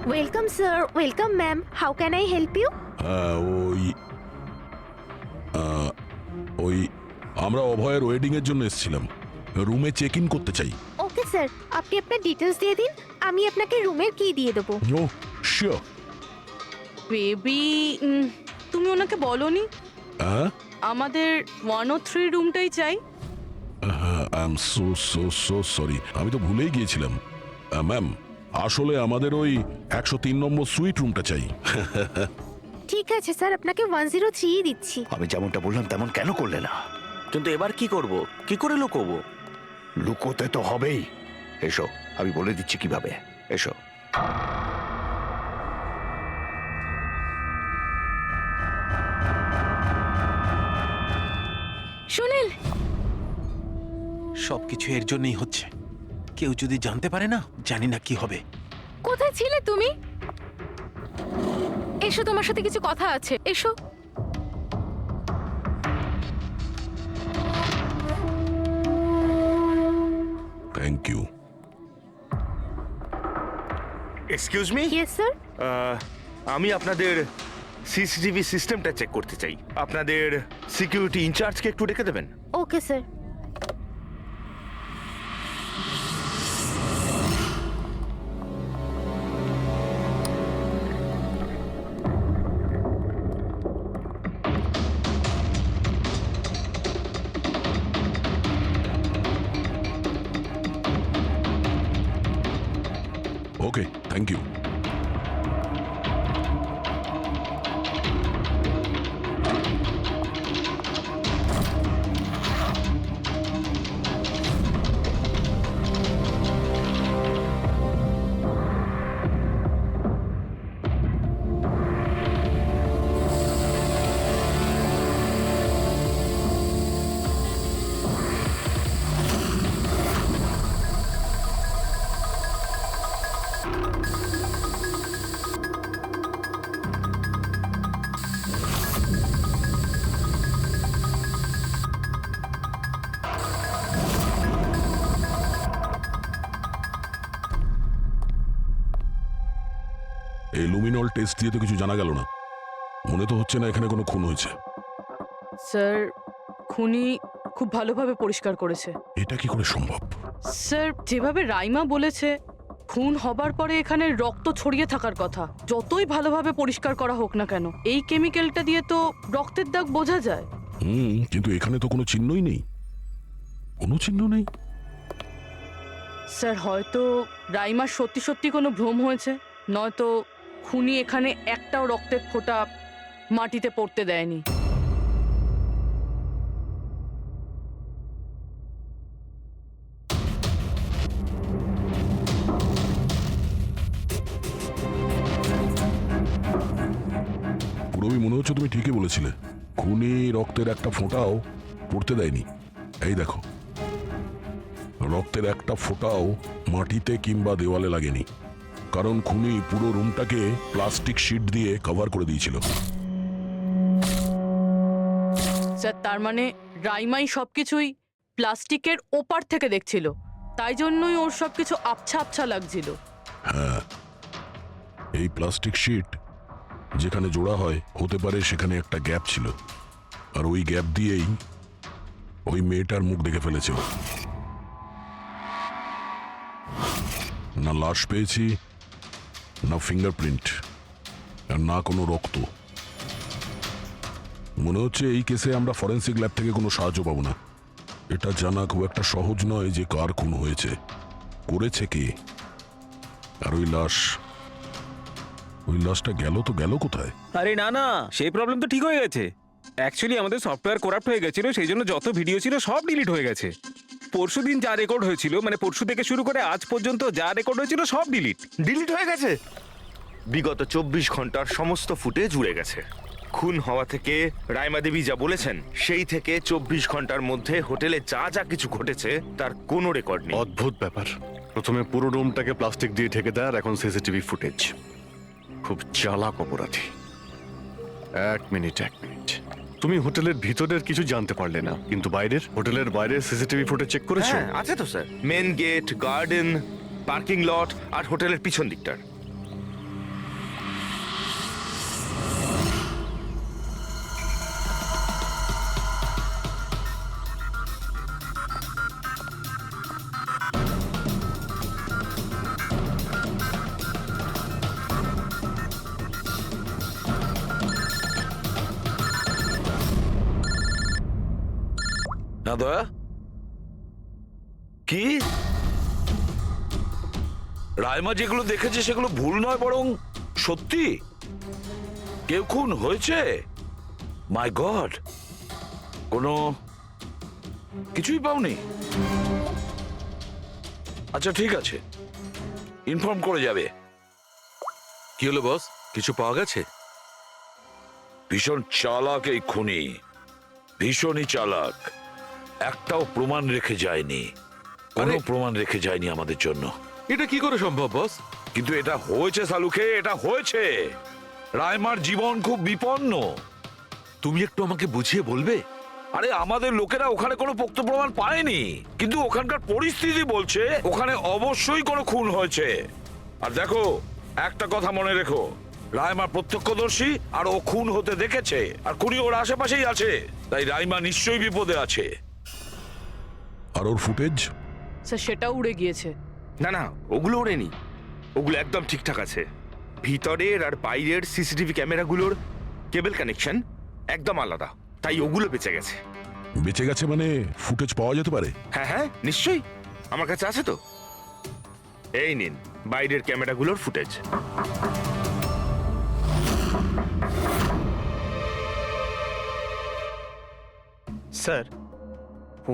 Welcome sir, welcome ma'am. How can I help you? ওই আহ, ওই আমরা অভয়ের ওয়েডিং এর জন্য এসেছিলাম, রুমে চেক ইন করতে চাই। ওকে স্যার, আপনি আপনার ডিটেলস দিয়ে দিন, আমি আপনাকে রুমের কি দিয়ে দেবো। ও শিওর। বেবি, তুমি ওনাকে বলনি হ্যাঁ, আমাদের 103 রুমটাই চাই? I am so so so sorry, আমি তো ভুলেই গিয়েছিলাম। ম্যাম, আসলে আমাদের ওই 103 নম্বর সুইট রুমটা চাই। ঠিক আছে স্যার, আপনাকে 103 দিচ্ছি। আমি যেমনটা বললাম তেমন কেন করলে না? কিন্তু এবার কি করব, কি করে লুকোবো? লুকোতে তো হবেই। এসো, আমি বলে দিচ্ছি কিভাবে। এসো। সুনীল, সবকিছু এর জন্যই হচ্ছে। কেউ যদি জানতে পারে না, জানি না কি হবে। কোথায় ছিলে তুমি? এসো, তোমার সাথে কিছু কথা আছে, এসো। Thank you. Excuse me, yes sir. আমি আপনাদের সিসিটিভি সিস্টেমটা চেক করতে চাই। আপনাদের সিকিউরিটি ইনচার্জকে একটু ডেকে দেবেন? Okay sir. Okay, thank you. এই লুমিনল টেস্ট দিয়ে তো কিছু জানা গেল না। মনে তো হচ্ছে না এখানে কোনো খুন হয়েছে। স্যার, খুনি খুব ভালোভাবে পরিষ্কার করেছে। এটা কি করে সম্ভব? স্যার, যেভাবে রাইমা বলেছে, খুন হবার পরে এখানে রক্ত ছড়িয়ে থাকার কথা। যতই ভালোভাবে পরিষ্কার করা হোক না কেন, এই কেমিক্যালটা দিয়ে তো রক্তের দাগ বোঝা যায়। কিন্তু এখানে তো কোনো চিহ্নই নেই, কোনো চিহ্ন নেই। স্যার, হয়তো রাইমার সত্যি সত্যি কোনো ভ্রম হয়েছে, নয়তো খুনি এখানে একটাও রক্তের ফোঁটা মাটিতে পড়তে দেয়নি। পুরবি, মনে হচ্ছে তুমি ঠিকই বলেছিলে, খুনি রক্তের একটা ফোঁটাও পড়তে দেয়নি। এই দেখো, রক্তের একটা ফোঁটাও মাটিতে কিংবা দেওয়ালে লাগেনি, কারণ খুনি পুরো রুমটাকে প্লাস্টিক শিট দিয়ে কভার করে দিয়েছিল। স্যার, তার মানে রাইমাই সবকিছুই প্লাস্টিকের ওপার থেকে দেখছিল, তাই জন্যই ওর সবকিছু আবছা আবছা লাগছিল। হ্যাঁ, এই প্লাস্টিক শিট যেখানে জোড়া হয়, হতে পারে সেখানে একটা গ্যাপ ছিল, আর ওই গ্যাপ দিয়েই ওই মেয়েটার মুখ দেখে ফেলেছে ও। না লাশ পেয়েছি, না ফিঙ্গারপ্রিন্ট, আর না কোনো রক্ত। মনে হচ্ছে এই কেসে আমরা ফরেন্সিক ল্যাব থেকে কোনো সাহায্য পাবো না। এটা জানা খুব একটা সহজ নয় যে কার খুন হয়েছে, করেছে কে, আর ওই লাশটা গেল তো গেল কোথায়? আরে না না, সেই প্রবলেম তো ঠিক হয়ে গেছে। অ্যাকচুয়ালি আমাদের সফটওয়্যার করাপ্ট হয়ে গেছিল, সেই জন্য যত ভিডিও ছিল সব ডিলিট হয়ে গেছে। পরশুদিন যা রেকর্ড হয়েছিল, মানে পরশু থেকে শুরু করে আজ পর্যন্ত যা রেকর্ড হয়েছিল সব ডিলিট হয়ে গেছে। বিগত 24 ঘন্টার সমস্ত ফুটেজ উড়ে গেছে। খুন হওয়া থেকে রাইমা দেবী যা বলেছেন, সেই থেকে 24 ঘন্টার মধ্যে হোটেলে যা যা কিছু ঘটেছে তার কোনো রেকর্ড নেই। অদ্ভুত ব্যাপার। প্রথমে পুরো রুমটাকে প্লাস্টিক দিয়ে ঢেকে দেয়, আর এখন সিসিটিভি ফুটেজ। খুব চালাক অপরাধী। এক মিনিট। তুমি হোটেলের ভিতরের কিছু জানতে পারলে না, কিন্তু হোটেলের বাইরের সিসিটিভি ফুটেজ চেক করেছো? হ্যাঁ, আছে তো sir. Main gate, garden, parking lot আর হোটেলের পিছন দিকটার। না দয়া, কি রাইমা যেগুলো দেখেছে সেগুলো ভুল নয়, বরং সত্যি? কেউ খুন হয়েছে? মাই গড, কোনো কিছুই পাওনি? আচ্ছা ঠিক আছে, ইনফর্ম করে যাবে। কি হলো বস, কিছু পাওয়া গেছে? ভীষণ চালাক এই খুনি, ভীষণই চালাক। একটাও প্রমাণ রেখে যায়নি, কোনো প্রমাণ রেখে যায়নি আমাদের জন্য। এটা কি করে সম্ভব বস? কিন্তু এটা হয়েছে সালুকে, এটা হয়েছে। রাইমার জীবন খুব বিপন্ন। তুমি একটু আমাকে বুঝিয়ে বলবে? আরে আমাদের লোকেরা ওখানে কোনো পোক্ত প্রমাণ পায়নি, কিন্তু ওখানকার পরিস্থিতি বলছে ওখানে অবশ্যই কোনো খুন হয়েছে। আর দেখো, একটা কথা মনে রেখো, রাইমা প্রত্যক্ষদর্শী, আর ও খুন হতে দেখেছে, আর খুনি ওর আশেপাশেই আছে, তাই রাইমা নিশ্চয়ই বিপদে আছে। আর ওর ফুটেজ? স্যার সেটাও উড়ে গিয়েছে। না না, ওগুলো ওড়েনি, ওগুলো একদম ঠিকঠাক আছে। ভিতরের আর বাইরের সিসিটিভি ক্যামেরাগুলোর কেবল কানেকশন একদম আলাদা, তাই ওগুলো বেঁচে গেছে। বেঁচে গেছে মানে ফুটেজ পাওয়া যেতে পারে? হ্যাঁ হ্যাঁ নিশ্চয়ই, আমার কাছে আছে তো। এই নিন বাইরের ক্যামেরাগুলোর ফুটেজ। স্যার,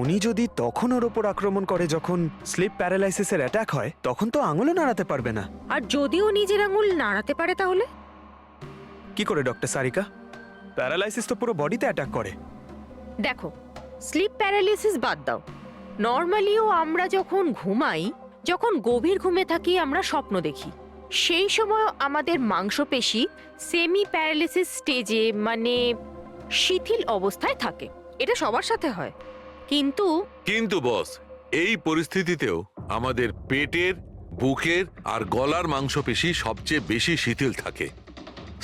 উনি যদি তখন ওর ওপর আক্রমণ করে যখন স্লিপ প্যারালাইসিসের অ্যাটাক হয়, তখন তো আঙুলও নাড়াতে পারবে না। আর যদিও নিজের আঙুল নাড়াতে পারে তাহলে? কি করে ডক্টর সারিকা? প্যারালাইসিস তো পুরো বডিতে অ্যাটাক করে। দেখো, স্লিপ প্যারালিসিস বাদ দাও, নর্মালিও আমরা যখন ঘুমাই, যখন গভীর ঘুমে থাকি, আমরা স্বপ্ন দেখি। সেই সময় আমাদের মাংসপেশি সেমি প্যারালিসিস স্টেজে, মানে শিথিল অবস্থায় থাকে। এটা সবার সাথে হয়। কিন্তু বস, এই পরিস্থিতিতেও আমাদের পেটের, বুকের আর গলার মাংসপেশি সবচেয়ে বেশি শিথিল থাকে।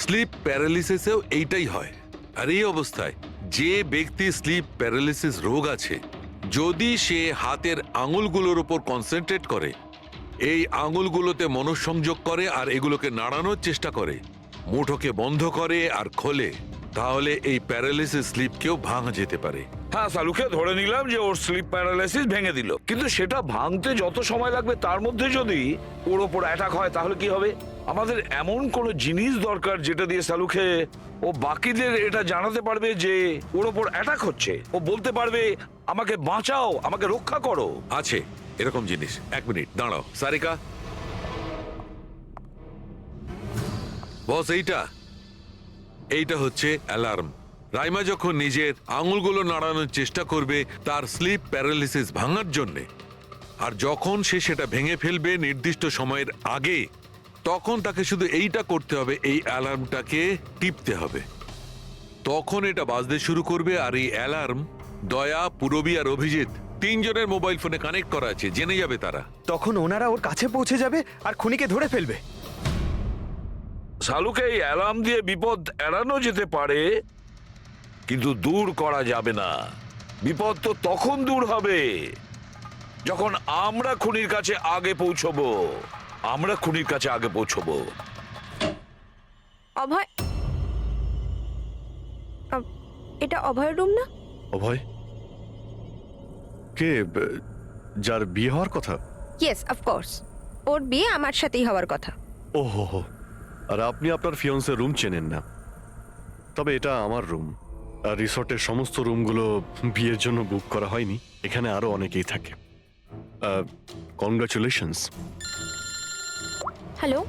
স্লিপ প্যারালিসিসেও এইটাই হয়। আর এই অবস্থায় যে ব্যক্তি স্লিপ প্যারালিসিস রোগ আছে, যদি সে হাতের আঙুলগুলোর উপর কনসেন্ট্রেট করে, এই আঙুলগুলোতে মনঃসংযোগ করে আর এগুলোকে নাড়ানোর চেষ্টা করে, মুঠোকে বন্ধ করে আর খোলে, তাহলে এই প্যারালিসিস স্লিপকেও ভাঙা যেতে পারে। হ্যাঁ সালুকে ধরে নিলাম যে ওর স্লিপ প্যারালাইসিস ভেঙে দিল, কিন্তু সেটা ভাঙতে যত সময় লাগবে তার মধ্যে যদি ওর ওপর অ্যাটাক হয় তাহলে কি হবে? আমাদের এমন কোনো জিনিস দরকার যেটা দিয়ে সালুকে ও বাকিদের এটা জানাতে পারবে যে ওর ওপর অ্যাটাক হচ্ছে। ও বলতে পারবে, আমাকে বাঁচাও, আমাকে রক্ষা করো। আছে এরকম জিনিস। এক মিনিট দাঁড়াও সারিকা। বস, এইটা হচ্ছে অ্যালার্ম। রাইমা যখন নিজের আঙুলগুলো নাড়ানোর চেষ্টা করবে তার স্লিপ প্যারালিসিস ভাঙার জন্যে, আর যখন সে সেটা ভেঙে ফেলবে নির্দিষ্ট সময়ের আগে, তখন তাকে শুধু এইটা করতে হবে, এই অ্যালার্মটাকে টিপতে হবে। তখন এটা বাজতে শুরু করবে, আর এই অ্যালার্ম দয়া, পুরবী আর অভিজিৎ তিনজনের মোবাইল ফোনে কানেক্ট করা আছে, জেনে যাবে তারা। তখন ওনারা ওর কাছে পৌঁছে যাবে আর খুনিকে ধরে ফেলবে। সালুকে এই অ্যালার্ম দিয়ে বিপদ এড়ানো যেতে পারে, কিন্তু দূর করা যাবে না। বিপদ তো তখন দূর হবে যখন আমরা খুনির কাছে আগে পৌঁছবো। অভয়, এটা অভয়ের রুম না? অভয় কে? যার বিয়ে হওয়ার কথা? ইয়েস, অফকোর্স, ওর বিয়ে আমার সাথেই হওয়ার কথা। ওহো, আর আপনি আপনার ফিয়ন্সের রুম চেনেন না? তবে এটা আমার রুম, আর রিসর্টের সমস্ত রুমগুলো বিয়ের জন্য বুক করা হয়নি। এখানে আরো অনেকেই থাকে। কনগ্রাচুলেশনস। হ্যালো,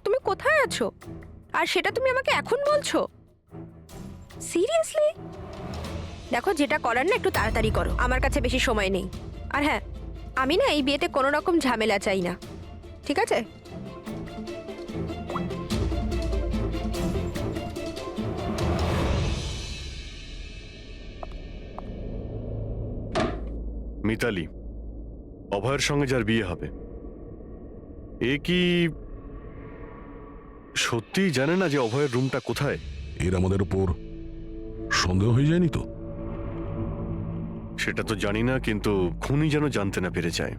তুমি কোথায় আছো? আর সেটা তুমি আমাকে এখন বলছো? সিরিয়াসলি? দেখো, যেটা করার না একটু তাড়াতাড়ি করো, আমার কাছে বেশি সময় নেই। আর হ্যাঁ, আমি না এই বিয়েতে কোনো রকম ঝামেলা চাই না, ঠিক আছে? মিতালি, অভয়ের সঙ্গে যার বিয়ে হবে, এ কি সত্যিই জানে না যে অভয়ের রুমটা কোথায়? এর আমাদের উপর সন্দেহ হয়ে যায়নি তো? সেটা তো জানি না, কিন্তু খুনি যেন জানতে না পেরে যায়।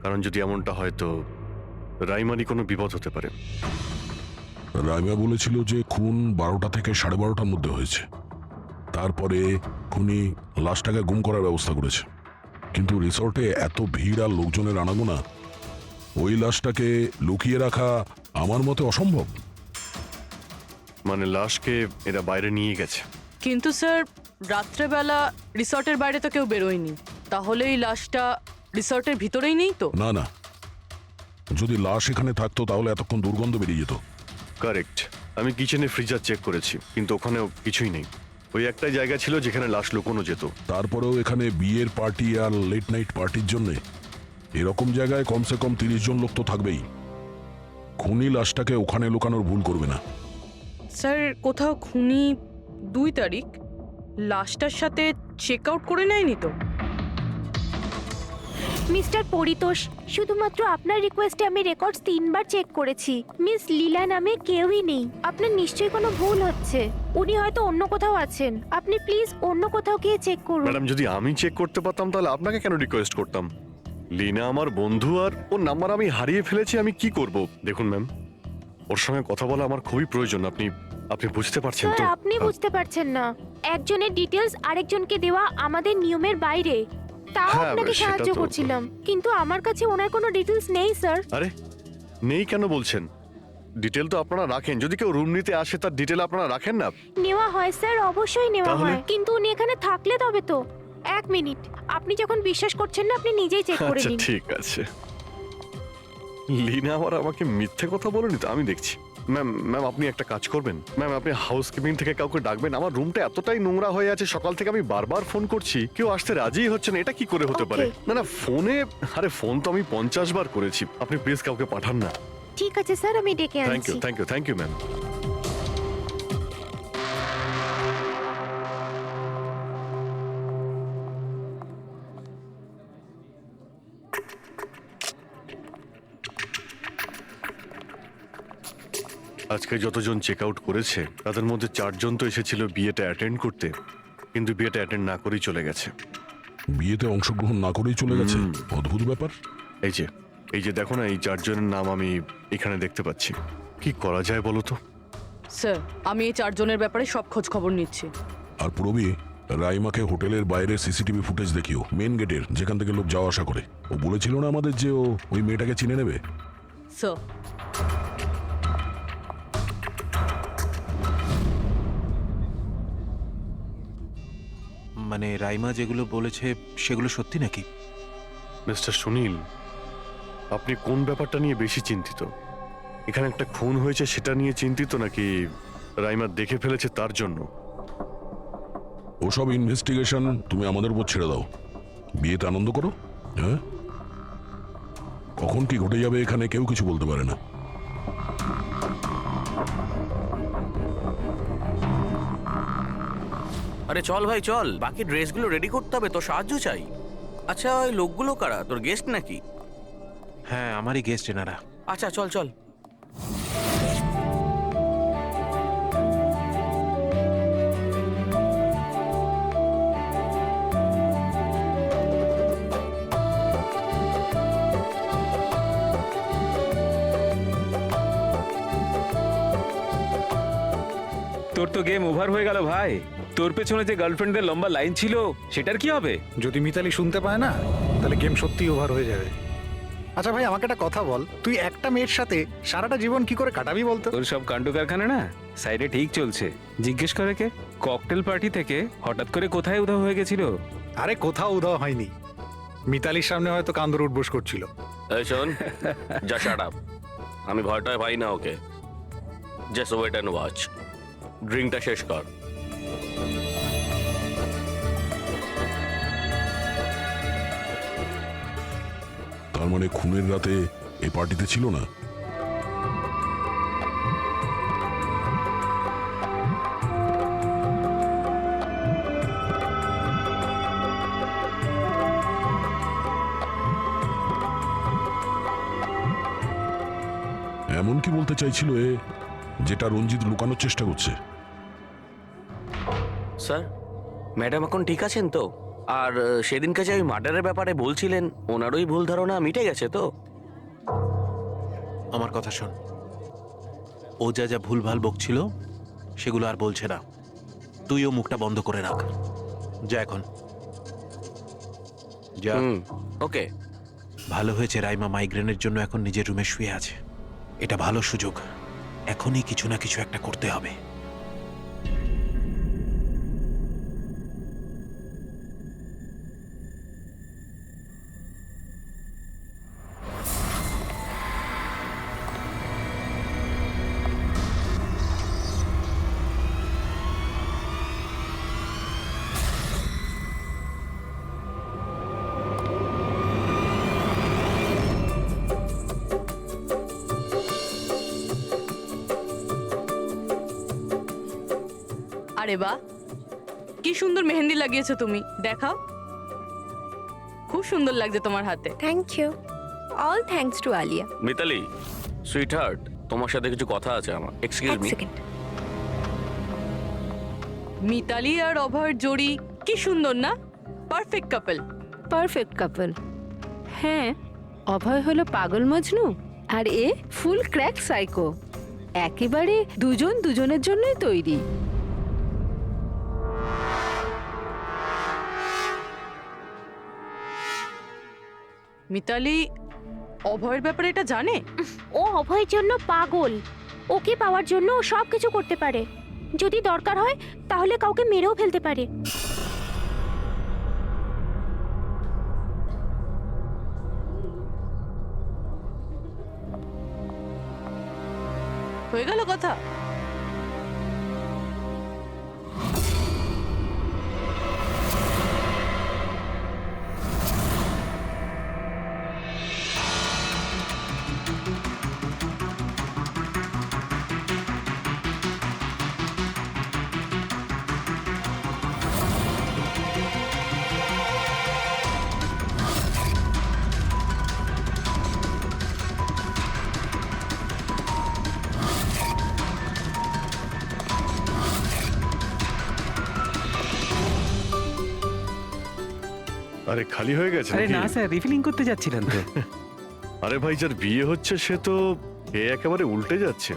কারণ যদি এমনটা হয় তো রাইমারই কোনো বিপদ হতে পারে। রাইমা বলেছিল যে খুন 12টা থেকে 12:30টার মধ্যে হয়েছে। তারপরে খুনি লাশটাকে গুম করার ব্যবস্থা করেছে, কিন্তু রিসর্টে এত ভিড় আর লোকজনের আনাগোনা, ওই লাশটাকে লুকিয়ে রাখা আমার মতে অসম্ভব। মানে লাশকে এরা বাইরে নিয়ে গেছে। কিন্তু স্যার রাত্রেবেলা রিসর্টের বাইরে তো কেউ বেরোয়নি, তাহলে এই লাশটা রিসর্টের ভিতরেই নেই তো? না না, যদি লাশ এখানে থাকতো তাহলে এতক্ষণ দুর্গন্ধ বেরিয়ে যেত। কারেক্ট। আমি কিচেনে ফ্রিজার চেক করেছি, কিন্তু ওখানেও কিছুই নেই। ওই একটাই জায়গা ছিল যেখানে লাশ লুকোনো যেত। তারপরেও এখানে বিয়ের পার্টি আর লেট নাইট পার্টির জন্য এরকম জায়গায় কমসে কম 30 জন লোক তো থাকবেই। খুনি লাশটাকে ওখানে লুকানোর ভুল করবে না। স্যার কোথাও খুনি 2 তারিখ লাশটার সাথে চেক আউট করে নেয়নি তো? মিস্টার পরিতোষ, শুধুমাত্র আপনার রিকোয়েস্টে আমি রেকর্ডস 3 বার চেক করেছি। মিস লীলা নামে কেউই নেই। আপনার নিশ্চয়ই কোনো ভুল হচ্ছে। উনি হয়তো অন্য কোথাও আছেন। আপনি প্লিজ অন্য কোথাও গিয়ে চেক করুন। ম্যাডাম, যদি আমি চেক করতে পারতাম তাহলে আপনাকে কেন রিকোয়েস্ট করতাম? লিনা আমার বন্ধু, আর ওর নাম্বার আমি হারিয়ে ফেলেছি। আমি কি করব? দেখুন ম্যাম, ওর সঙ্গে কথা বলা আমার খুবই প্রয়োজন। আপনি বুঝতে পারছেন তো? স্যার, আপনি বুঝতে পারছেন না। একজনের ডিটেলস আরেকজনকে দেওয়া আমাদের নিয়মের বাইরে। তাও হ্যাঁ, আপনাকে সেটা সাহায্য তো- করছিলাম, কিন্তু আমার কাছে ওনার কোনো ডিটেলস নেই স্যার। আরে নেই কেন বলছেন? ডিটেল তো আপনারা রাখেন। যদি কেউ রুম নিতে আসে তার ডিটেল আপনারা রাখেন না? নেওয়া হয় স্যার, অবশ্যই নেওয়া তাহলে? হয়, কিন্তু উনি এখানে থাকলে তবে তো। 1 মিনিট, আপনি যখন বিশ্বাস করছেন না আপনি নিজেই চেক করে আচ্ছা নিন। ঠিক আছে। লিনা আবার আমাকে মিথ্যে কথা বলেনি তো? আমি দেখছি। ম্যাম আপনি একটা কাজ করবেন। ম্যাম আপনি হাউসকিপিং থেকে কাউকে ডাকবেন। আমার রুমটা এতটাই নোংরা হয়ে আছে, সকাল থেকে আমি বারবার ফোন করছি, কেউ আসতে রাজিই হচ্ছে না। এটা কি করে হতে পারে? Okay. না ফোনে, আরে ফোন তো আমি 50 বার করেছি। আপনি প্লিজ কাউকে পাঠান না। ঠিক আছে স্যার, আমি ডেকে থ্যাংক আনছি। You thank you ma'am. আজকে যতজন চেক আউট করেছে তাদের মধ্যে 4 জন তো এসেছিল বিয়েটা অ্যাটেন্ড করতে, কিন্তু বিয়েটা অ্যাটেন্ড না করেই চলে গেছে। বিয়েতে অংশগ্রহণ না করেই চলে গেছে, অদ্ভুত ব্যাপার। এই যে দেখো না, এই 4 জনের নাম আমি এখানে দেখতে পাচ্ছি। কি করা যায় বলো তো? স্যার আমি এই 4 জনের ব্যাপারে সব খোঁজ খবর নিচ্ছি। আর পুরবি, রাইমাকে হোটেলের বাইরে সিসিটিভি ফুটেজ দেখিও, মেন গেটের, যেখান থেকে লোক যাওয়া আসা করে। ও বলেছিল না আমাদের যে ও ওই মেয়েটাকে চিনে নেবে। স্যার মানে রাইমা যেগুলো বলেছে সেগুলো সত্যি নাকি? মিস্টার সুনীল, আপনি কোন ব্যাপারটা নিয়ে বেশি চিন্তিত? এখানে একটা খুন হয়েছে সেটা নিয়ে চিন্তিত, নাকি রাইমা দেখে ফেলেছে তার জন্য? ওসব ইনভেস্টিগেশন তুমি আমাদের উপর ছেড়ে দাও। বিয়েতে আনন্দ করো। হ্যাঁ, কখন কি ঘটে যাবে এখানে কেউ কিছু বলতে পারে না। আরে চল ভাই চল, বাকি ড্রেসগুলো রেডি করতে হবে, তোর সাহায্য চাই। আচ্ছা ওই লোকগুলো কারা? তোর গেস্ট নাকি? হ্যাঁ, আমারই গেস্ট এনারা। আচ্ছা চল চল। তোর তো গেম ওভার হয়ে গেল ভাই। তোর পেছনে যে গার্লফ্রেন্ডদের লম্বা লাইন ছিল সেটার কি হবে? যদি মিতালি শুনতে পায় না তাহলে গেম সত্যিই ওভার হয়ে যাবে। আচ্ছা ভাই, আমাকে একটা কথা বল, তুই একটা মেয়ের সাথে সারাটা জীবন কি করে কাটাবি বলতো? তোর সব কাণ্ড কারখানা না সাইডে ঠিক চলছে। জিজ্ঞেস করে কে? ককটেল পার্টি থেকে হঠাৎ করে কোথায় উধাও হয়ে গেছিল? আরে কোথাও উধাও হয়নি, মিতালির সামনে হয়তো কান্দর উঠবোস করছিল। এই শোন, যা শাট আপ। আমি ভয়টায় পাই না ওকে। Just wait and watch. ড্রিঙ্কটা শেষ কর। তার মানে খুনের রাতে এই পার্টিতে ছিল না? এমন কি বলতে চাইছিল এ, যেটা রঞ্জিত লুকানোর চেষ্টা করছে? স্যার, ম্যাডাম এখন ঠিক আছেন তো? আর সেদিনকে যে ওই মার্ডারের ব্যাপারে বলছিলেন, ওনারই ভুল ধারণা মিটে গেছে তো? আমার কথা শোন, ও যা যা ভুলভাল বকছিল সেগুলো আর বলছে না। তুইও মুখটা বন্ধ করে রাখ। যা এখন যা। ওকে। ভালো হয়েছে রাইমা মাইগ্রেনের জন্য এখন নিজের রুমে শুয়ে আছে। এটা ভালো সুযোগ, এখনই কিছু না কিছু একটা করতে হবে। আরে বাহ, কি সুন্দর মেহেন্দি লাগিয়েছো তুমি, দেখাও। খুব সুন্দর লাগছে তোমার হাতে। Thank you. All thanks to Alia. Mitali sweetheart, তোমার সাথে কিছু কথা আছে আমার। এক্সকিউজ এক মি। সেকেন্ড। মিতালি আর অভয়ের জোড়ি কি সুন্দর না? Perfect couple. Perfect couple. হ্যাঁ, অভয় হলো পাগল মজনু আর এ ফুল ক্র্যাক সাইকো। একেবারে দুজন দুজনের জন্যই তৈরি। মিতালি অভয়ের ব্যাপারে এটা জানে? ও অভয়ের জন্য পাগল। ওকে পাওয়ার জন্য ও সব কিছু করতে পারে। যদি দরকার হয় তাহলে কাউকে মেরেও ফেলতে পারে। হয়ে গেল কথা। আরে খালি হয়ে গেছে আরে নাকি? না স্যার, রিফিলিং করতে যাচ্ছিলেন তো। আরে ভাই, যার বিয়ে হচ্ছে সে তো এ একেবারে উল্টে যাচ্ছে।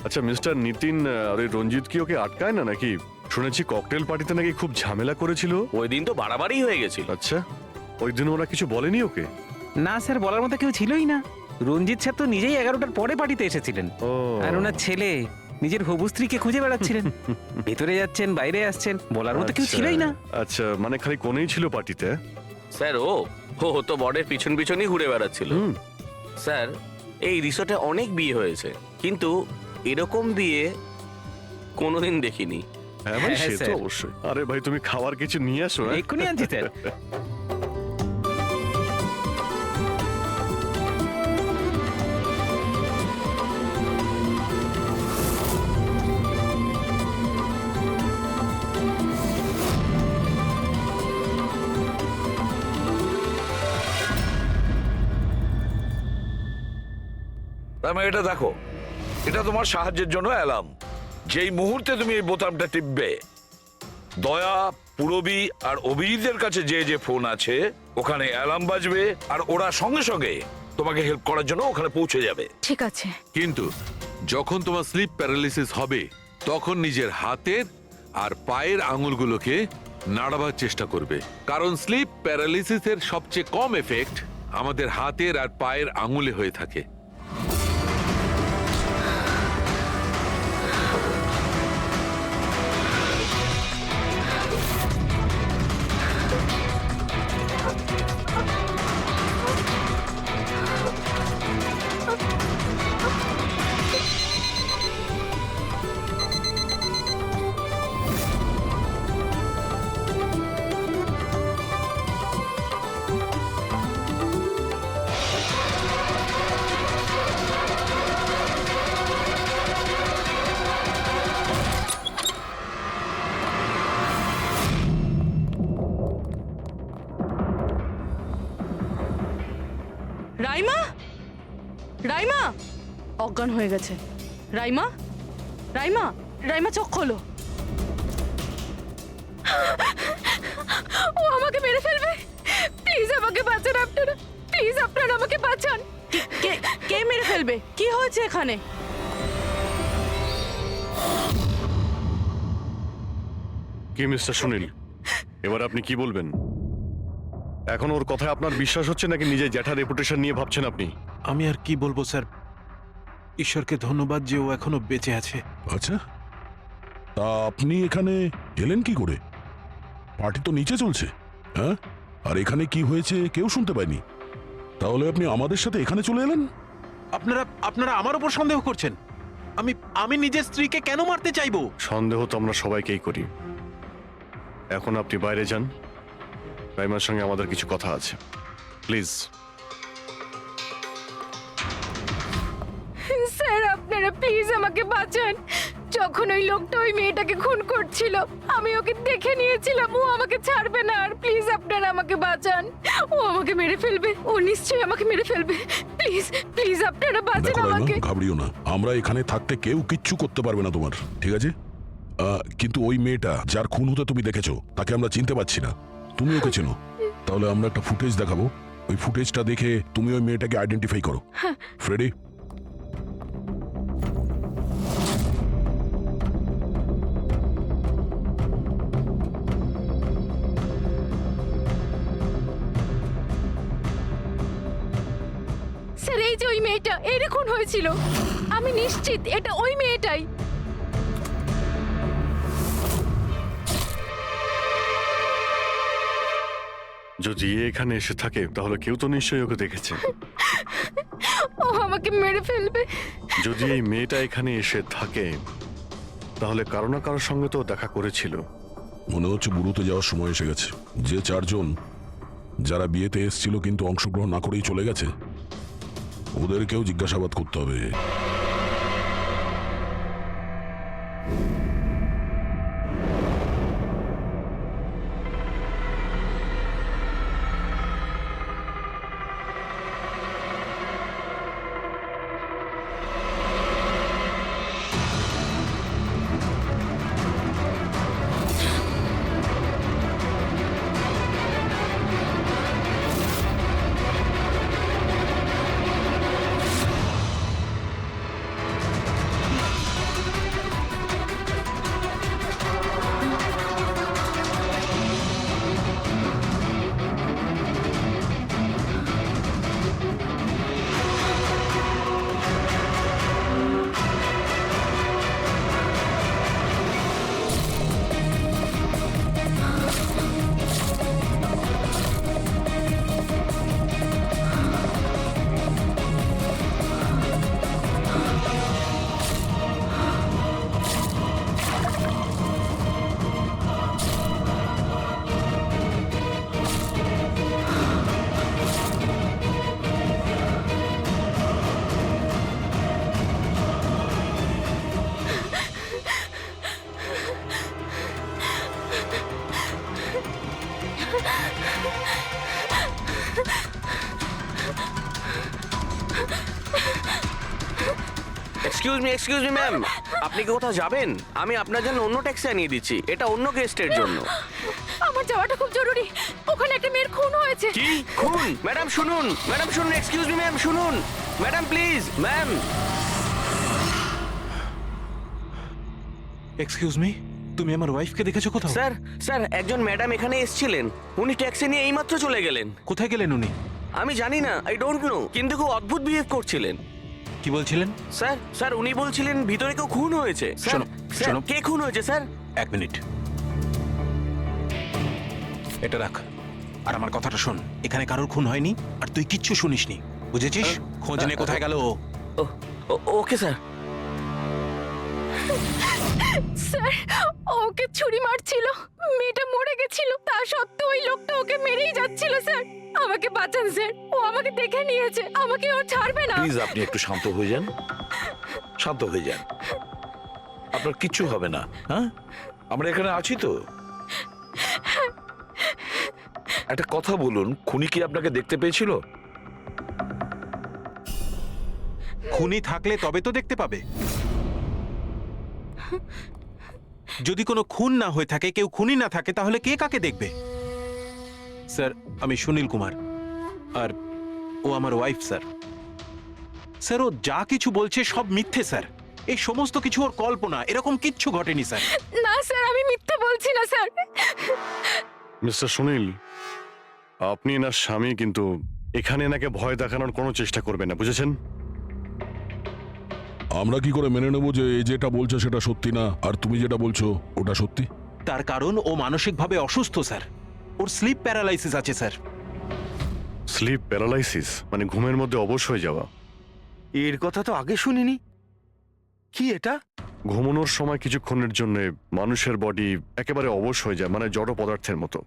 আচ্ছা মিস্টার নিতিন আর ওই রঞ্জিত কি ওকে আটকায় না নাকি? শুনেছি ককটেল পার্টিতে নাকি খুব ঝামেলা করেছিল। ওই দিন তো বাড়াবাড়ি হয়ে গেছিল। আচ্ছা, ওই দিন ওরা কিছু বলেনি ওকে? না স্যার, বলার মতো কেউ ছিলই না। রঞ্জিত স্যার তো নিজেই 11টার পরে পার্টিতে এসেছিলেন। ও আর ওনার ছেলে নিজের হবু স্ত্রীকে খুঁজে বেড়াচ্ছিলেন। ভেতরে যাচ্ছেন, বাইরে আসছেন, বলার মতো কেউ আচ্ছা, ছিলই না। আচ্ছা, মানে খালি কোনেই ছিল পার্টিতে? স্যার ও ও তো বরের পিছন পিছনই ঘুরে বেড়াচ্ছিল। স্যার, এই রিসোর্টে অনেক বিয়ে হয়েছে, কিন্তু এরকম বিয়ে কোনোদিন দেখিনি। হ্যাঁ ভাই, হ্যাঁ, সে তো স্যার। অবশ্যই। আরে ভাই, তুমি খাবার কিছু নিয়ে আসো। হ্যাঁ? এক্ষুনি আনছি স্যার। তার মানে এটা দেখো, এটা তোমার সাহায্যের জন্য অ্যালার্ম। যেই মুহূর্তে তুমি এই বোতামটা টিপবে, দয়া, পুরবী আর অভিজিতের কাছে যে যে ফোন আছে ওখানে অ্যালার্ম বাজবে, আর ওরা সঙ্গে সঙ্গে তোমাকে হেল্প করার জন্য ওখানে পৌঁছে যাবে। ঠিক আছে। কিন্তু যখন তোমার স্লিপ প্যারালিসিস হবে তখন নিজের হাতের আর পায়ের আঙুলগুলোকে নাড়াবার চেষ্টা করবে, কারণ স্লিপ প্যারালিসিসের সবচেয়ে কম এফেক্ট আমাদের হাতের আর পায়ের আঙুলে হয়ে থাকে। রাইমা, রাইমা অজ্ঞান হয়ে গেছে। রাইমা, রাইমা, রাইমা চোখ খোলো। ও আমাকে মেরে ফেলবে। প্লিজ আমাকে বাঁচান আপনারা। প্লিজ আপনারা আমাকে বাঁচান। কে কে মেরে ফেলবে? কি হয়েছে এখানে? কি মিস্টার সুনীল, এবার আপনি কি বলবেন? এখন ওর কথায় আপনার বিশ্বাস হচ্ছে নাকি নিজের জ্যাঠার রেপুটেশন নিয়ে ভাবছেন আপনি? আমি আর কি বলবো স্যার, ঈশ্বরকে ধন্যবাদ যে ও এখনো বেঁচে আছে। আচ্ছা, তা আপনি এখানে এলেন কি করে? পার্টি তো নিচে চলছে, হ্যাঁ? আর এখানে কি হয়েছে কেউ শুনতে পায়নি। তাহলে আপনি আমাদের সাথে এখানে চলে এলেন? আপনারা আমার উপর সন্দেহ করছেন? আমি নিজের স্ত্রীকে কেন মারতে চাইবো? সন্দেহ তো আমরা সবাইকেই করি। এখন আপনি বাইরে যান, রাইমার সঙ্গে আমাদের কিছু কথা আছে, প্লিজ। স্যার আপনারা প্লিজ আমাকে বাঁচান। যখন ওই লোকটা ওই মেয়েটাকে খুন করছিল আমি ওকে দেখে নিয়েছিলাম, ও আমাকে ছাড়বে না। আর প্লিজ আপনারা আমাকে বাঁচান, ও আমাকে মেরে ফেলবে, ও নিশ্চয়ই আমাকে মেরে ফেলবে। প্লিজ প্লিজ আপনারা বাঁচান দেখো আমাকে। রাইমা, ঘাবড়িও না, আমরা এখানে থাকতে কেউ কিচ্ছু করতে পারবে না তোমার, ঠিক আছে? কিন্তু ওই মেয়েটা যার খুন হতে তুমি দেখেছো তাকে আমরা চিনতে পারছি না। তুমি ওকে চেনো? তাহলে আমরা একটা ফুটেজ দেখাবো, ওই ফুটেজটা দেখে তুমি ওই মেয়েটাকে আইডেন্টিফাই করো। ফ্রেডি, স্যার এই যে ওই মেয়েটা, এর খুন হয়েছিল, আমি নিশ্চিত এটা ওই মেয়েটাই। যদি এ এখানে এসে থাকে তাহলে কেউ তো নিশ্চয়ই ওকে দেখেছে। ও আমাকে মেরে ফেলবে। যদি এই মেয়েটা এখানে এসে থাকে তাহলে কারো না কারোর সঙ্গে তো দেখা করেছিল। মনে হচ্ছে বুড়োতে যাওয়ার সময় এসে গেছে। যে চারজন যারা বিয়েতে এসেছিল কিন্তু অংশগ্রহণ না করেই চলে গেছে, ওদেরকেও জিজ্ঞাসাবাদ করতে হবে। এক্সকিউজ মি ম্যাম, আপনি কি কোথাও যাবেন? আমি আপনার জন্য অন্য ট্যাক্সি আনিয়ে দিচ্ছি, এটা অন্য গেস্টের জন্য। আমার যাওয়াটা খুব জরুরি, ওখানে একটা মেয়ের খুন হয়েছে। কি খুন? ম্যাডাম শুনুন, ম্যাডাম শুনুন, এক্সকিউজ মি ম্যাম শুনুন, madam please, ma'am. Excuse me, তুমি আমার ওয়াইফকে দেখেছো কোথাও? স্যার স্যার একজন ম্যাডাম এখানে এসেছিলেন, উনি ট্যাক্সি নিয়ে এইমাত্র চলে গেলেন। কোথায় গেলেন উনি? আমি জানি না, আই ডোন্ট নো, কিন্তু খুব অদ্ভুত বিহেভ করছিলেন। কি বলছিলেন? স্যার উনি বলছিলেন ভিতরে কেউ খুন হয়েছে। শোনো, স্যার শোনো। কে খুন হয়েছে স্যার? এক মিনিট, এটা রাখ আর আমার কথাটা শোন। এখানে কারোর খুন হয়নি আর তুই কিচ্ছু শুনিসনি, বুঝেছিস? খোঁজ নে কোথায় গেল ও। Okay sir. স্যার ওকে ছুরি মারছিল, মেয়েটা মরে গেছিল, তা সত্ত্বেও ওই লোকটা ওকে মেরেই যাচ্ছিল। স্যার আমাকে বাঁচান স্যার, ও আমাকে দেখে নিয়েছে, আমাকে ও ছাড়বে না। প্লিজ আপনি একটু শান্ত হয়ে যান, শান্ত হয়ে যান, আপনার কিচ্ছু হবে না। হ্যাঁ, আমরা এখানে আছি তো। একটা কথা বলুন, খুনি কি আপনাকে দেখতে পেয়েছিল? খুনি থাকলে তবে তো দেখতে পাবে। যদি কোনো খুন না হয়ে থাকে, কেউ খুনি না থাকে, তাহলে কে কাকে দেখবে? স্যার আমি সুনীল কুমার আর ও আমার ওয়াইফ স্যার। স্যার ও যা কিছু বলছে সব মিথ্যে স্যার। এই সমস্ত কিছু ওর কল্পনা, এরকম কিচ্ছু ঘটেনি স্যার। না স্যার, আমি মিথ্যে বলছি না স্যার। মিস্টার সুনীল, আপনি না স্বামী, কিন্তু এখানে এনাকে ভয় দেখানোর কোনো চেষ্টা করবেন না, বুঝেছেন? আমরা কি করে মেনে নেবো যে এ যেটা বলছে সেটা সত্যি না আর তুমি যেটা বলছো ওটা সত্যি? তার কারণ ও মানসিকভাবে অসুস্থ স্যার, ওর স্লিপ প্যারালাইসিস আছে স্যার। স্লিপ প্যারালাইসিস মানে ঘুমের মধ্যে অবশ হয়ে যাওয়া? এর কথা তো আগে শুনিনি। কি এটা? ঘুমানোর সময় কিছুক্ষণের জন্য মানুষের বডি একেবারে অবশ হয়ে যায়, মানে জড় পদার্থের মতো।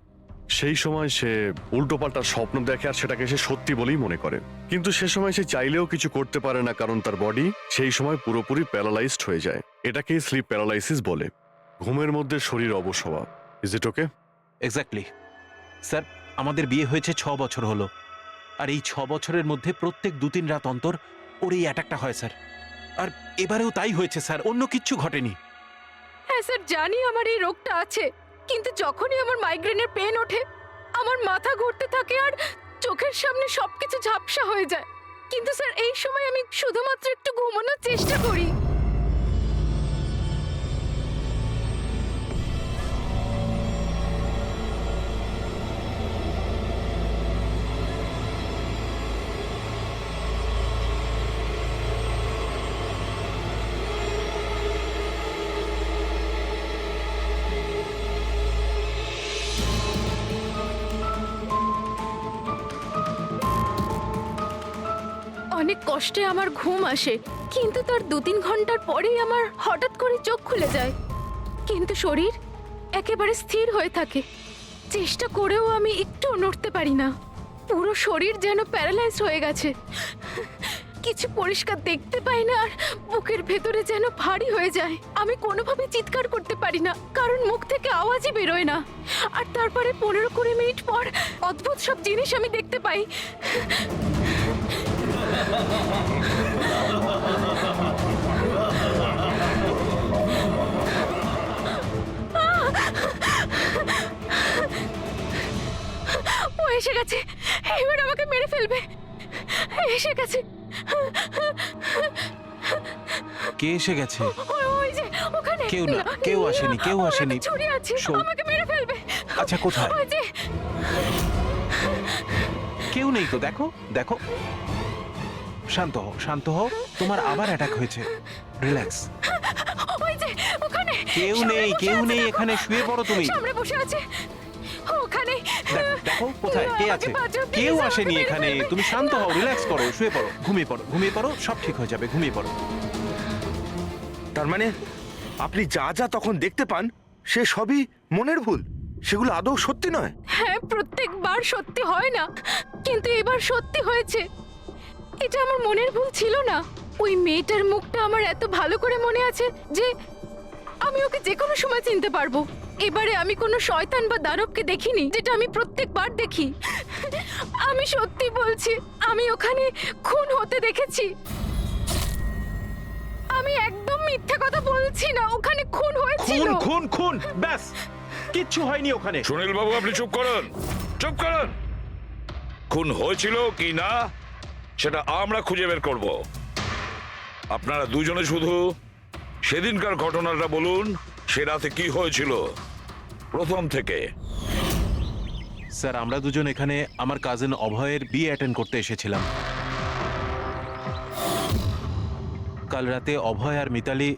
সেই সময় সে উল্টোপাল্টা স্বপ্ন দেখে আর সেটাকে সে সত্যি বলেই মনে করে, কিন্তু সে সময় সে চাইলেও কিছু করতে পারে না, কারণ তার বডি সেই সময় পুরোপুরি প্যারালাইজড হয়ে যায়। এটাকেই স্লিপ প্যারালাইসিস বলে। ঘুমের মধ্যে শরীর অবশ হওয়া। Is it okay? Exactly sir, আমাদের বিয়ে হয়েছে 6 বছর হলো, আর এই 6 বছরের মধ্যে প্রত্যেক 2-3 রাত অন্তর ওর এই অ্যাটাকটা হয় স্যার। আর এবারেও তাই হয়েছে স্যার, অন্য কিচ্ছু ঘটেনি। হ্যাঁ স্যার, জানি আমার এই রোগটা আছে, কিন্তু যখনই আমার মাইগ্রেনের পেন ওঠে আমার মাথা ঘুরতে থাকে আর চোখের সামনে সবকিছু ঝাপসা হয়ে যায়। কিন্তু স্যার এই সময় আমি শুধুমাত্র একটু ঘুমানোর চেষ্টা করি। অনেক কষ্টে আমার ঘুম আসে, কিন্তু তার 2-3 ঘন্টার পরেই আমার হঠাৎ করে চোখ খুলে যায়, কিন্তু শরীর একেবারে স্থির হয়ে থাকে। চেষ্টা করেও আমি একটু নড়তে পারি না, পুরো শরীর যেন প্যারালাইজ হয়ে গেছে। কিছু পরিষ্কার দেখতে পাই না আর বুকের ভেতরে যেন ভারী হয়ে যায়। আমি কোনোভাবে চিৎকার করতে পারি না, কারণ মুখ থেকে আওয়াজই বেরোয় না। আর তারপরে 15-20 মিনিট পর অদ্ভুত সব জিনিস আমি দেখতে পাই। ও এসে গেছে, এবার আমাকে মেরে ফেলবে। এসে গেছে। কে এসে গেছে? ওই যে ওখানে। কেউ না, কেউ আসেনি, কেউ ওর আসেনি। হাতে ছুরি আছে, শোন। আমাকে মেরে ফেলবে। আচ্ছা, কোথায়? ওই যে। কেউ নেই তো, দেখো দেখো। শান্ত হও, শান্ত হও, তোমার আবার অ্যাটাক হয়েছে। রিল্যাক্স। ওই যে ওখানে। কেউ সামনে নেই, বসে কেউ আছে, নেই, দেখো। এখানে শুয়ে পড়ো তুমি। সামনে বসে আছে ওখানে। দেখো দেখো কোথায় কে আমাকে আছে? বাঁচাও, please, কেউ আমাকে আসেনি মেরে এখানে। ফেলবে। তুমি শান্ত হও, রিল্যাক্স করো, শুয়ে পড়ো, ঘুমিয়ে পড়ো, ঘুমিয়ে পড়ো, সব ঠিক হয়ে যাবে, ঘুমিয়ে পড়ো। তার মানে আপনি যা যা তখন দেখতে পান সে সবই মনের ভুল, সেগুলো আদৌ সত্যি নয়? হ্যাঁ, প্রত্যেকবার সত্যি হয় না, কিন্তু এবার সত্যি হয়েছে। এটা আমার মনের ভুল ছিল না। ওই মেয়েটার মুখটা আমার এত ভালো করে মনে আছে যে আমি ওকে যে কোনো সময় চিনতে পারবো। এবারে আমি কোনো শয়তান বা দানবকে দেখিনি, যেটা আমি প্রত্যেকবার দেখি। আমি সত্যি বলছি, আমি ওখানে খুন হতে দেখেছি। আমি একদম মিথ্যে কথা বলছি না, ওখানে খুন হয়েছিল। খুন খুন খুন, ব্যাস, কিচ্ছু হয়নি ওখানে। সুনীল বাবু, আপনি চুপ করুন, চুপ করুন। খুন হয়েছিল কি না সেটা আমরা খুঁজে বের করব। আপনারা দুজনে শুধু সেদিনকার ঘটনাটা বলুন, সে রাতে কি হয়েছিল প্রথম থেকে। স্যার, আমরা দুজন এখানে আমার কাজিন অভয়ের বিয়ে অ্যাটেন্ড করতে এসেছিলাম। কাল রাতে অভয় আর মিতালি,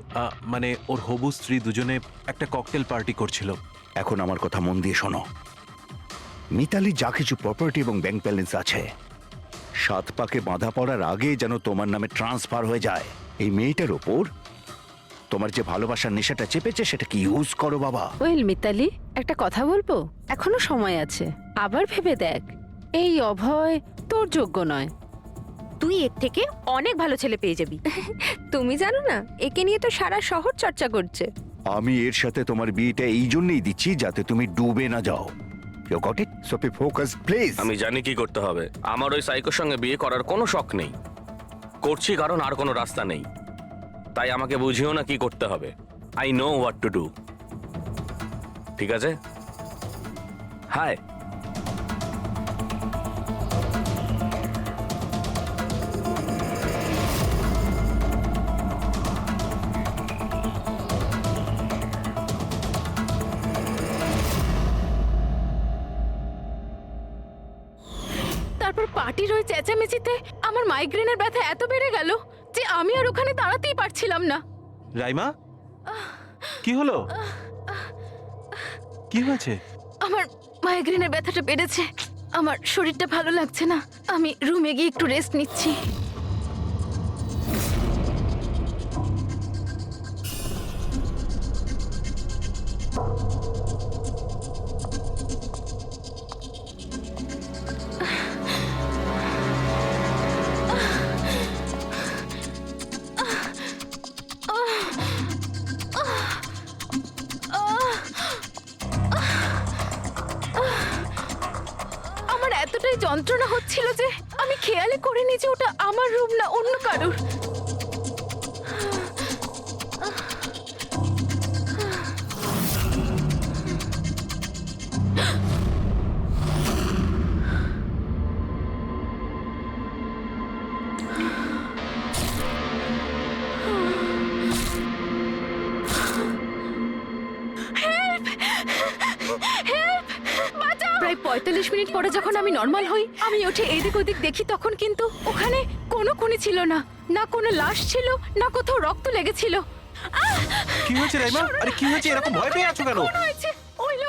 মানে ওর হবু স্ত্রী, দুজনে একটা ককটেল পার্টি করছিল। এখন আমার কথা মন দিয়ে শোনো। মিতালি যা কিছু প্রপার্টি এবং ব্যাংক ব্যালেন্স আছে, 7 পাকে বাঁধা পড়ার আগে যেন তোমার নামে ট্রান্সফার হয়ে যায়। এই মেয়েটার ওপর তোমার যে ভালোবাসার নেশাটা চেপেছে সেটাকে ইউজ করো বাবা। ওয়েল মিতালি, একটা কথা বলবো? এখনো সময় আছে, আবার ভেবে দেখ। এই অভয় তোর যোগ্য নয়। তুই এর থেকে অনেক ভালো ছেলে পেয়ে যাবি। তুমি জানো না, একে নিয়ে তো সারা শহর চর্চা করছে। আমি এর সাথে তোমার বিয়েটা এই জন্যই দিচ্ছি যাতে তুমি ডুবে না যাও। You got it? So be focused please. আমি জানি কি করতে হবে। আমার ওই সাইকোর সঙ্গে বিয়ে করার কোনো শখ নেই, করছি কারণ আর কোনো রাস্তা নেই। তাই আমাকে বুঝিও না কি করতে হবে। I know what to do. ঠিক আছে? হাই। পার্টির ওই চেঁচামেচিতে আমার মাইগ্রেনের ব্যথা এত বেড়ে গেল যে আমি আর ওখানে দাঁড়াতেই পারছিলাম না। রাইমা, কি হলো? কি হয়েছে? আমার মাইগ্রেনের ব্যথাটা বেড়েছে, আমার শরীরটা ভালো লাগছে না, আমি রুমে গিয়ে একটু রেস্ট নিচ্ছি। আমার এতটাই যন্ত্রণা হচ্ছিল যে আমি খেয়ালই করিনি যে ওটা আমার রুম না অন্য কারোর। প্রায় ৪৫ মিনিট পরে যখন আমি নর্মাল হই, আমি উঠে এদিক ওদিক দেখি, তখন কিন্তু ওখানে কোনো খুনি ছিল না, না কোনো লাশ ছিল, না কোথাও রক্ত লেগেছিল। কি হয়েছে রাইমা? আরে কি হয়েছে? এরকম ভয় পেয়ে আছো কেন?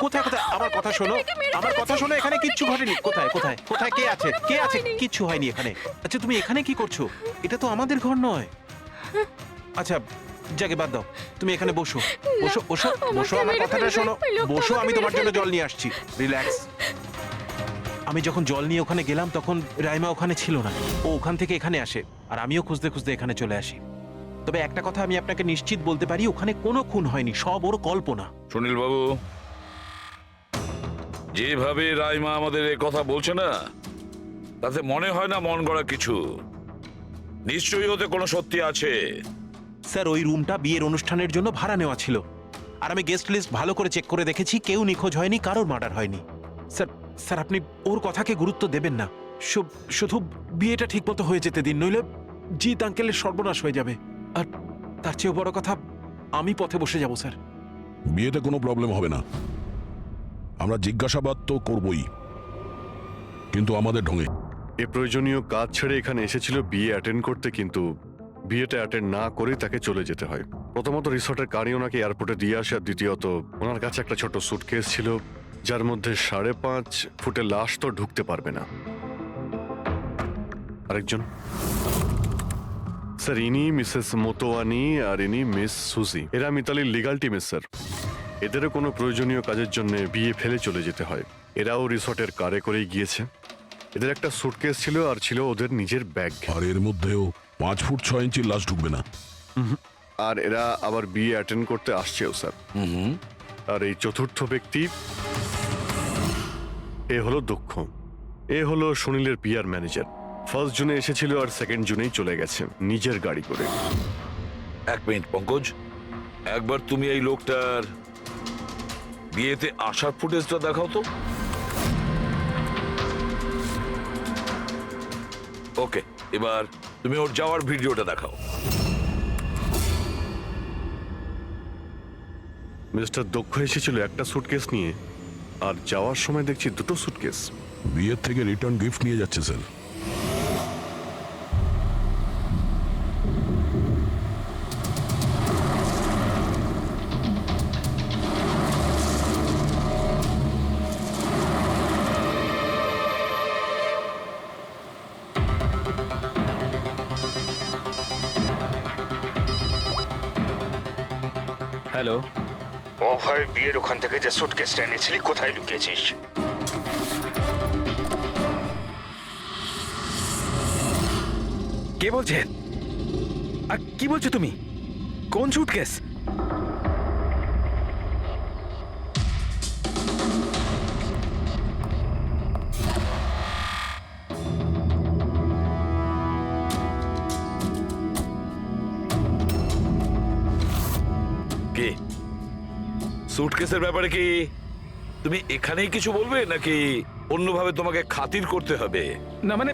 কোথায় কোথায়? আমার কথা শোনো, আমার কথা শোনো, এখানে কিচ্ছু ঘটেনি। কোথায় কোথায় কোথায় কে আছে? কে আছে? কিচ্ছু হয়নি এখানে। আচ্ছা তুমি এখানে কি করছো? এটা তো আমাদের ঘর নয়। আচ্ছা যাকে বাদ দাও, তুমি এখানে বসো বসো বসো বসো, আমার কথাটা শোনো, বসো, আমি তোমার জন্য জল নিয়ে আসছি। রিল্যাক্স। আমি যখন জল নিয়ে ওখানে গেলাম তখন রাইমা ওখানে ছিল না, ও ওখান থেকে এখানে আসে, আর আমিও খুঁজতে খুঁজতে এখানে চলে আসি। তবে একটা কথা আমি আপনাকে নিশ্চিত বলতে পারি, ওখানে কোনো খুন হয়নি, সব ওর কল্পনা। সুনীল বাবু, যেভাবে রাইমা আমাদের এ কথা বলছে না, তাতে মনে হয় না মন গড়া কিছু। নিশ্চয়ই ওতে কোনো সত্যি আছে। স্যার ওই রুমটা বিয়ের অনুষ্ঠানের জন্য ভাড়া নেওয়া ছিল, আর আমি গেস্ট লিস্ট ভালো করে চেক করে দেখেছি, কেউ নিখোঁজ হয়নি, কারোর মার্ডার হয়নি। স্যার স্যার আপনি ওর কথাকে গুরুত্ব দেবেন না, শুধু বিয়েটা ঠিক মতো হয়ে যেতে দিন, নইলে জিৎ আঙ্কেলের সর্বনাশ হয়ে যাবে। আর তার চেয়েও বড় কথা, আমি পথে বসে যাব স্যার। বিয়েতে কোনো প্রবলেম হবে না, আমরা জিজ্ঞাসাবাদ তো করবই, কিন্তু আমাদের ঢঙে। এ প্রয়োজনীয় কাজ ছেড়ে এখানে এসেছিল বিয়ে অ্যাটেন্ড করতে, কিন্তু বিয়েটা অ্যাটেন্ড না করে তাকে চলে যেতে হয়। প্রথমত রিসর্টের গাড়ি ওনাকে এয়ারপোর্টে দিয়ে আসে, আর দ্বিতীয়ত ওনার কাছে একটা ছোট সুটকেস ছিল যার মধ্যে 5.5 ফুটের লাশ তো ঢুকতে পারবে না। আরেকজন স্যার, ইনি মিসেস মোতোয়ানি আর ইনি মিস সুজি, এরা মিতালির লিগাল টিমের স্যার। এদেরও কোনো প্রয়োজনীয় কাজের জন্য বিয়ে ফেলে চলে যেতে হয়। এরাও রিসর্টের কারে করেই গিয়েছে। এদের একটা সুটকেস ছিল আর ছিল ওদের নিজের ব্যাগ। আর এর মধ্যেও 5 ফুট 6 ইঞ্চির লাশ ঢুকবে না। আর এরা আবার বিয়ে অ্যাটেন্ড করতে আসছেও স্যার। আর এই চতুর্থ ব্যক্তি, এ হলো দক্ষ, এ হলো সুনীলের পিআর ম্যানেজার। 1 জুনে এসেছিল আর 2 জুনেই চলে গেছে নিজের গাড়ি করে। এক মিনিট পঙ্কজ, একবার তুমি এই লোকটার বিয়েতে আসার ফুটেজটা দেখাও তো। ওকে, এবার তুমি ওর যাওয়ার ভিডিওটা দেখাও। মিস্টার দক্ষ এসেছিল একটা সুটকেস নিয়ে, আর যাওয়ার সময় দেখছি 2টো সুটকেস। বিয়ের থেকে রিটার্ন গিফট নিয়ে যাচ্ছে স্যার। হ্যালো, অভয়, বিয়ের ওখান থেকে যে সুটকেসটা এনেছিলি কোথায় লুকিয়েছিস? কে বলছেন? আর কি বলছো তুমি? কোন সুটকেস? কে? সুটকেসের ব্যাপারে কি তুমি এখানেই কিছু বলবে, নাকি অন্যভাবে তোমাকে খাতির করতে হবে? না মানে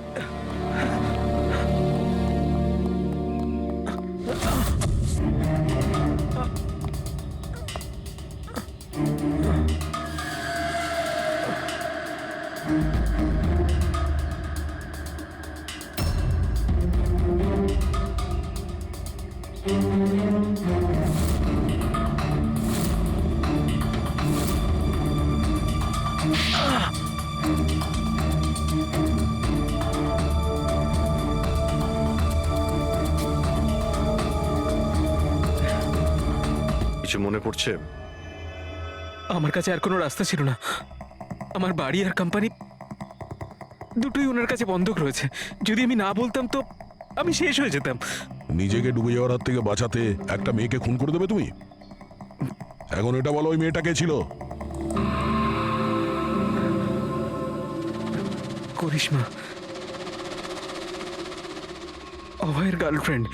কিছু মনে পড়ছে? আমার কাছে আর কোনো রাস্তা ছিল না। আমার বাড়ি আর কোম্পানি দুটোই ওনার কাছে বন্ধক রয়েছে। যদি আমি না বলতাম তো আমি শেষ হয়ে যেতাম। নিজেকে ডুবে যাওয়ার হাত থেকে বাঁচাতে একটা মেয়েকে খুন করে দেবে তুমি? এখন এটা বলো, ওই মেয়েটা কে ছিল? করিশ্মা, অভয়ের গার্লফ্রেন্ড।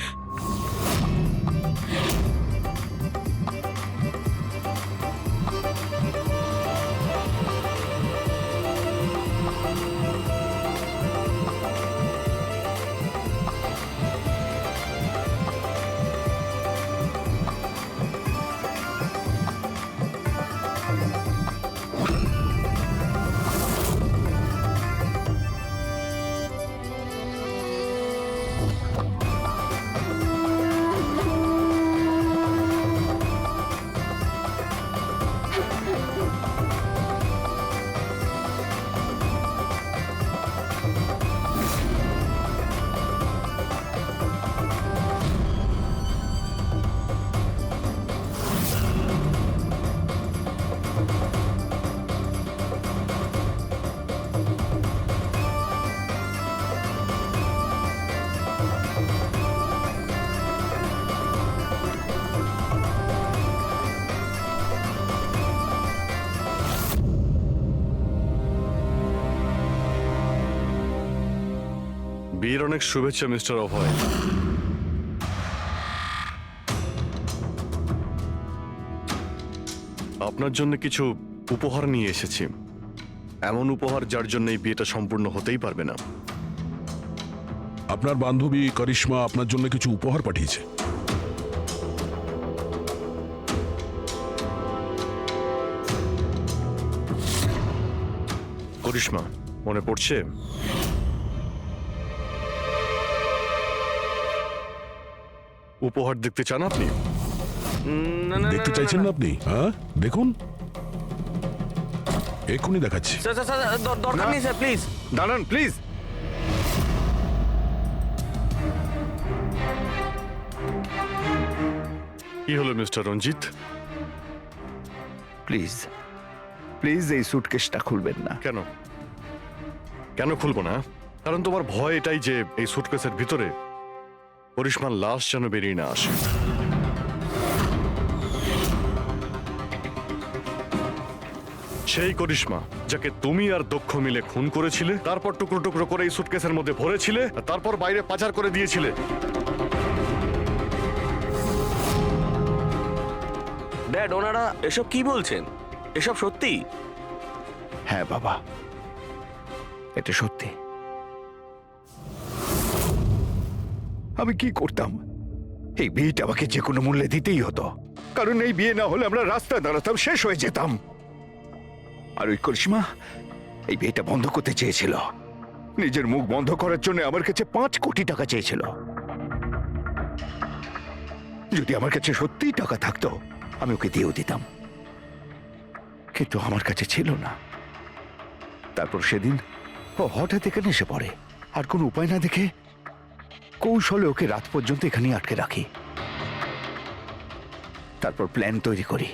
বিয়ের অনেক শুভেচ্ছা মিস্টার অভয়। আপনার জন্য কিছু উপহার নিয়ে এসেছি। এমন উপহার যার জন্য এই বিয়েটা সম্পূর্ণ হতেই পারবে না। আপনার বান্ধবী করিশ্মা আপনার জন্য কিছু উপহার পাঠিয়েছে। করিশ্মা, মনে পড়ছে? উপহার দেখতে চান আপনি? দেখতে চাইছেন না আপনি? হ্যাঁ, দেখুন, এক্ষুনি দেখাচ্ছি। দরকার নেই স্যার, প্লিজ দাঁড়ান প্লিজ। কি হলো মিস্টার রঞ্জিত? প্লিজ প্লিজ এই সুটকেসটা খুলবেন না। কেন কেন খুলবো না? কারণ তোমার ভয় এটাই যে এই সুটকেসের ভিতরে করিশ্মার লাশ যেন বেরিয়ে না আসে। সেই করিশ্মা যাকে তুমি আর দক্ষ মিলে খুন করেছিলে, তারপর টুকরো টুকরো করে এই সুটকেসের মধ্যে ভরেছিলে, আর তারপর বাইরে পাচার করে দিয়েছিলে। ড্যাড, ওনারা এসব কি বলছেন? এসব সত্যি? হ্যাঁ বাবা, এটা সত্যি। আমি কি করতাম? এই বিয়েটা আমাকে যে কোনো মূল্যে দিতেই হতো, কারণ এই বিয়ে না হলে আমরা রাস্তায় দাঁড়াতাম, শেষ হয়ে যেতাম। আর ওই করিশ্মা এই বিয়েটা বন্ধ করতে চেয়েছিল। নিজের মুখ বন্ধ করার জন্য আমার কাছে 5 কোটি টাকা চেয়েছিল। যদি আমার কাছে সত্যিই টাকা থাকতো আমি ওকে দিয়েও দিতাম, কিন্তু আমার কাছে ছিল না। তারপর সেদিন ও হঠাৎ এখানে এসে পড়ে, আর কোনো উপায় না দেখে কৌশলে ওকে রাত পর্যন্ত এখানেই আটকে রাখি। তারপর প্ল্যান তৈরি করি,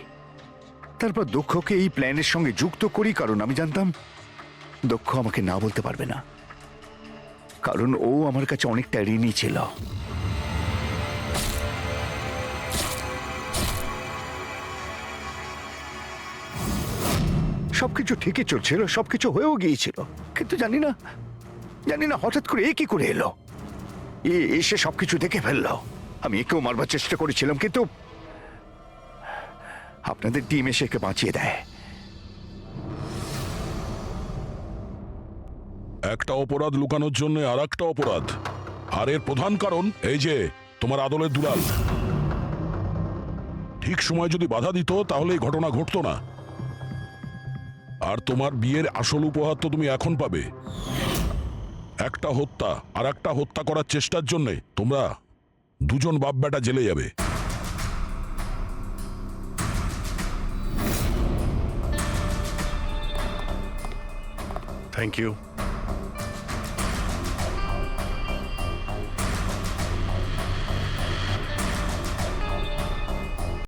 তারপর দক্ষকে এই প্ল্যানের সঙ্গে যুক্ত করি, কারণ আমি জানতাম দক্ষ আমাকে না বলতে পারবে না, কারণ ও আমার কাছে অনেকটা ঋণী ছিল। সবকিছু ঠিকই চলছিল, সবকিছু হয়েও গিয়েছিল, কিন্তু জানি না হঠাৎ করে এ কি করে এলো। এসে সবকিছু দেখে ফেললো। আমি একেও মারবার চেষ্টা করেছিলাম, কিন্তু আপনাদের টিম এসে একে বাঁচিয়ে দেয়। একটা অপরাধ লুকানোর জন্য আর একটা অপরাধ, আর এর প্রধান কারণ এই যে তোমার আদলের দুলাল। ঠিক সময় যদি বাধা দিত তাহলে এই ঘটনা ঘটতো না। আর তোমার বিয়ের আসল উপহার তো তুমি এখন পাবে। একটা হত্যা আর একটা হত্যা করার চেষ্টার জন্য তোমরা দুজন বাপ বেটা জেলে যাবে। Thank you